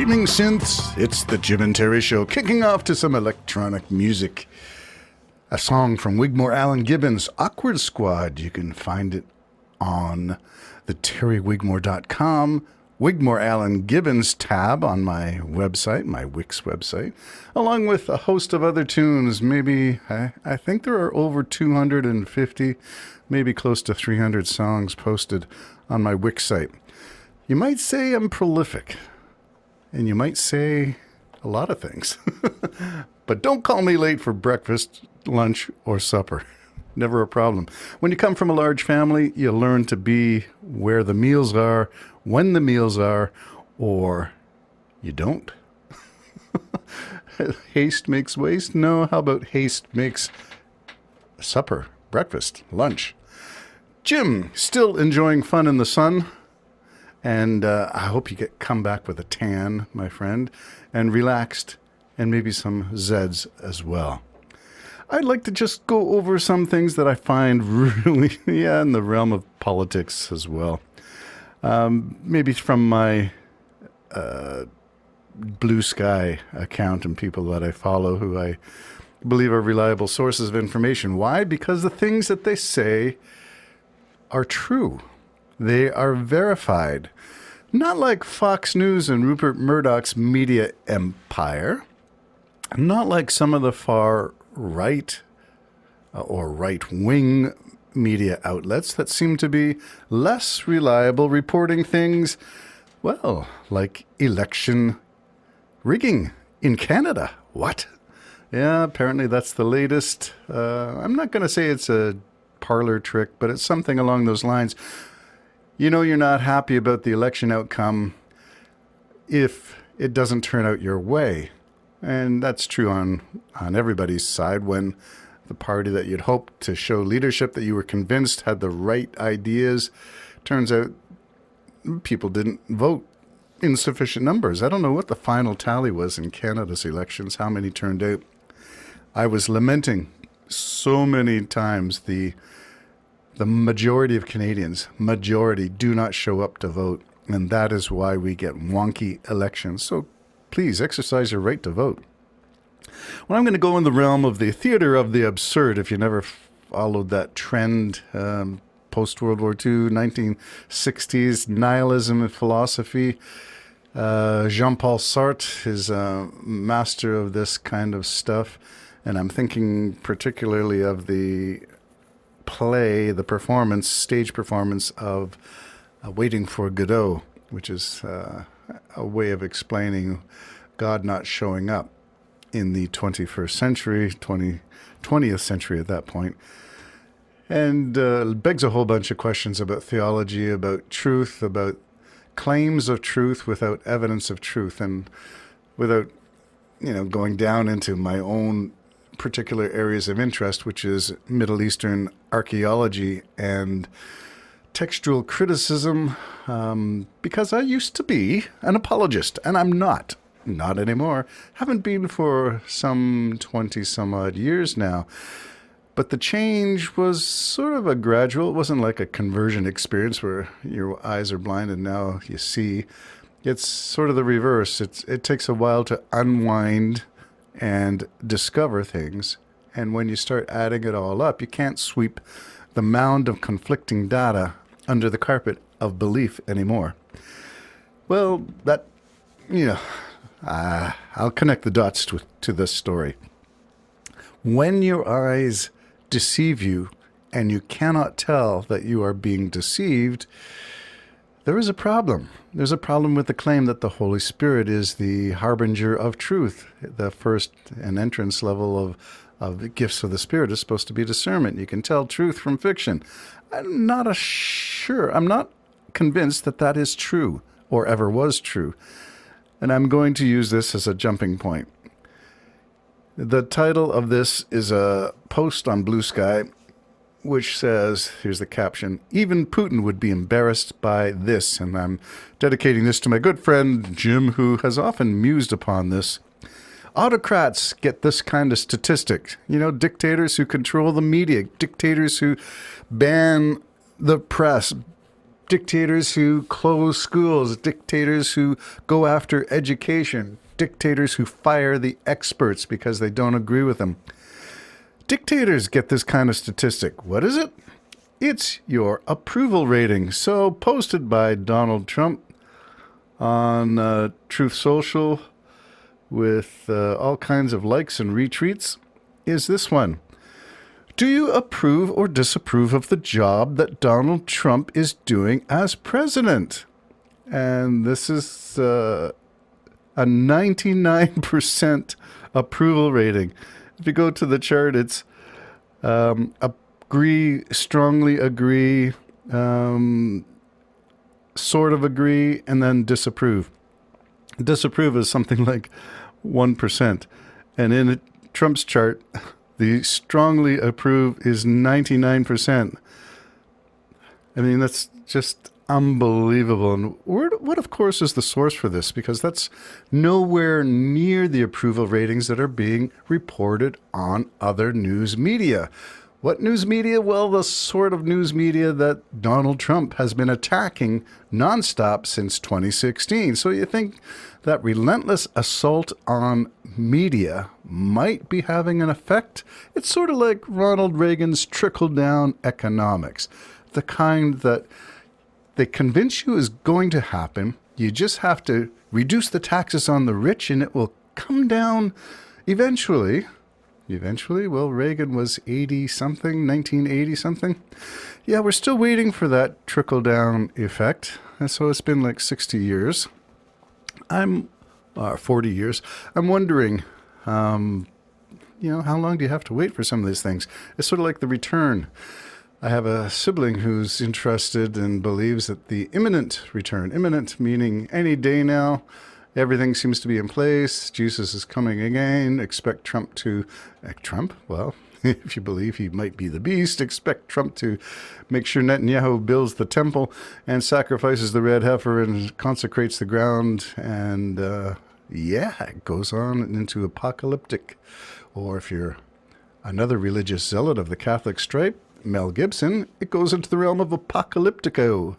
evening, synths. It's the Jim and Terry Show, kicking off to some electronic music. A song from Wigmore Allen Gibbons, Awkward Squad. You can find it on the terrywigmore.com Wigmore Allen Gibbons tab on my website, my Wix website, along with a host of other tunes. Maybe, I think there are over 250, maybe close to 300 songs posted on my Wix site. You might say I'm prolific, and you might say a lot of things. But don't call me late for breakfast, lunch, or supper. Never a problem. When you come from a large family, you learn to be where the meals are, when the meals are, or you don't. Haste makes waste? No, how about haste makes supper, breakfast, lunch? Jim, still enjoying fun in the sun? And I hope you come back with a tan, my friend, and relaxed, and maybe some Zeds as well. I'd like to just go over some things that I find really, in the realm of politics as well. Maybe from my Blue Sky account and people that I follow who I believe are reliable sources of information. Why? Because the things that they say are true. They are verified. Not like Fox News and Rupert Murdoch's media empire. Not like some of the far right or right-wing media outlets that seem to be less reliable, reporting things, well, like election rigging in Canada. What? Yeah, apparently that's the latest. I'm not going to say it's a parlor trick, but it's something along those lines. You know you're not happy about the election outcome if it doesn't turn out your way. And that's true on everybody's side when the party that you'd hoped to show leadership, that you were convinced had the right ideas, turns out people didn't vote in sufficient numbers. I don't know what the final tally was in Canada's elections, how many turned out. I was lamenting so many times the majority of Canadians, do not show up to vote. And that is why we get wonky elections. So please exercise your right to vote. Well, I'm going to go in the realm of the theater of the absurd. If you never followed that trend, post-World War II, 1960s, nihilism and philosophy, Jean-Paul Sartre is a master of this kind of stuff. And I'm thinking particularly of the play, the performance, stage performance of Waiting for Godot, which is a way of explaining God not showing up in the 21st century, 20th century at that point. And begs a whole bunch of questions about theology, about truth, about claims of truth without evidence of truth, and without, going down into my own particular areas of interest, which is Middle Eastern archaeology and textual criticism, because I used to be an apologist, and I'm not anymore. Haven't been for some 20 some odd years now. But the change was sort of a gradual. It wasn't like a conversion experience where your eyes are blind and now you see. It's sort of the reverse. It takes a while to unwind and discover things. And when you start adding it all up, you can't sweep the mound of conflicting data under the carpet of belief anymore. Well, I'll connect the dots to this story. When your eyes deceive you and you cannot tell that you are being deceived, there is a problem. There's a problem with the claim that the Holy Spirit is the harbinger of truth. The first and entrance level of gifts of the Spirit is supposed to be discernment. You can tell truth from fiction. I'm not convinced that is true or ever was true. And I'm going to use this as a jumping point. The title of this is a post on Blue Sky, which says, here's the caption, "Even Putin would be embarrassed by this." And I'm dedicating this to my good friend Jim, who has often mused upon this. Autocrats get this kind of statistic. Dictators who control the media, dictators who ban the press, dictators who close schools, dictators who go after education, dictators who fire the experts because they don't agree with them. Dictators get this kind of statistic. What is it? It's your approval rating. So posted by Donald Trump on Truth Social with all kinds of likes and retweets is this one. Do you approve or disapprove of the job that Donald Trump is doing as president? And this is a 99% approval rating. If you go to the chart, it's agree, strongly agree, sort of agree, and then disapprove. Disapprove is something like 1%. And in Trump's chart, the strongly approve is 99%. I mean, that's just unbelievable. And what, of course, is the source for this? Because that's nowhere near the approval ratings that are being reported on other news media. What news media? Well, the sort of news media that Donald Trump has been attacking nonstop since 2016. So you think that relentless assault on media might be having an effect? It's sort of like Ronald Reagan's trickle-down economics, the kind that they convince you is going to happen. You just have to reduce the taxes on the rich and it will come down eventually. Well, Reagan was 80-something, 1980-something. Yeah, we're still waiting for that trickle-down effect. And so it's been like 60 years. 40 years. I'm wondering, how long do you have to wait for some of these things? It's sort of like The Return. I have a sibling who's interested and believes that the imminent return, imminent meaning any day now, everything seems to be in place. Jesus is coming again. Expect Trump to... Trump? Well, if you believe he might be the beast, expect Trump to make sure Netanyahu builds the temple and sacrifices the red heifer and consecrates the ground. And, it goes on into apocalyptic. Or if you're another religious zealot of the Catholic stripe, Mel Gibson, it goes into the realm of apocalyptico.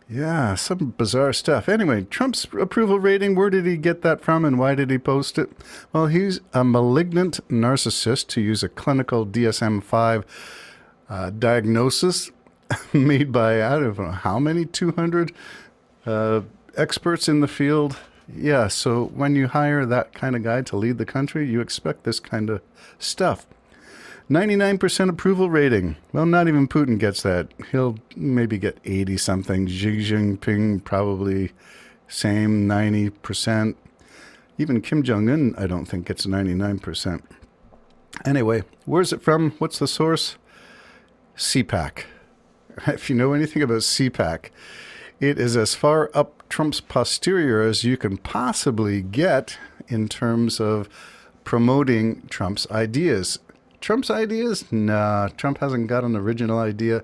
Yeah, some bizarre stuff. Anyway, Trump's approval rating, where did he get that from and why did he post it? Well, he's a malignant narcissist, to use a clinical DSM-5 diagnosis made by, I don't know how many, 200 experts in the field. Yeah, so when you hire that kind of guy to lead the country, you expect this kind of stuff. 99% approval rating. Well, not even Putin gets that. He'll maybe get 80-something. Xi Jinping probably same, 90%. Even Kim Jong-un, I don't think, gets 99%. Anyway, where's it from? What's the source? CPAC. If you know anything about CPAC, it is as far up Trump's posterior as you can possibly get in terms of promoting Trump's ideas. Trump's ideas? Nah, Trump hasn't got an original idea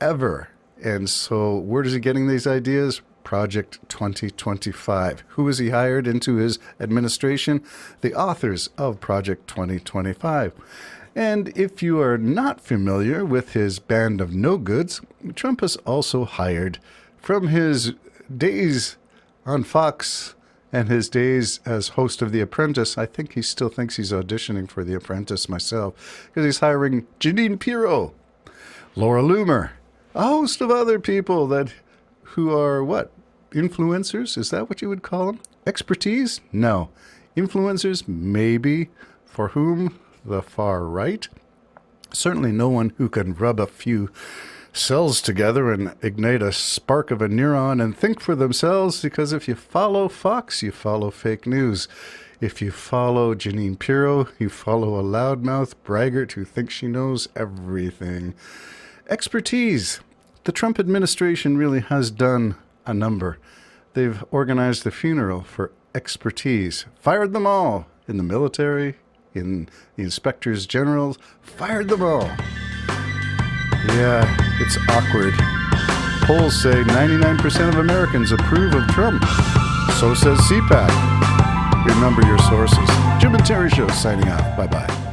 ever. And so where is he getting these ideas? Project 2025. Who has he hired into his administration? The authors of Project 2025. And if you are not familiar with his band of no-goods, Trump has also hired, from his days on Fox and his days as host of The Apprentice, I think he still thinks he's auditioning for The Apprentice myself, because he's hiring Jeanine Pirro, Laura Loomer, a host of other people who are what? Influencers? Is that what you would call them? Expertise? No. Influencers? Maybe. For whom? The far right. Certainly no one who can rub a few cells together and ignite a spark of a neuron and think for themselves, because if you follow Fox, you follow fake news. If you follow Jeanine Pirro, you follow a loudmouth braggart who thinks she knows everything. Expertise. The Trump administration really has done a number. They've organized the funeral for expertise. Fired them all in the military, in the inspectors general, fired them all. Yeah, it's awkward. Polls say 99% of Americans approve of Trump. So says CPAC. Remember your sources. Jim and Terry Show signing off. Bye-bye.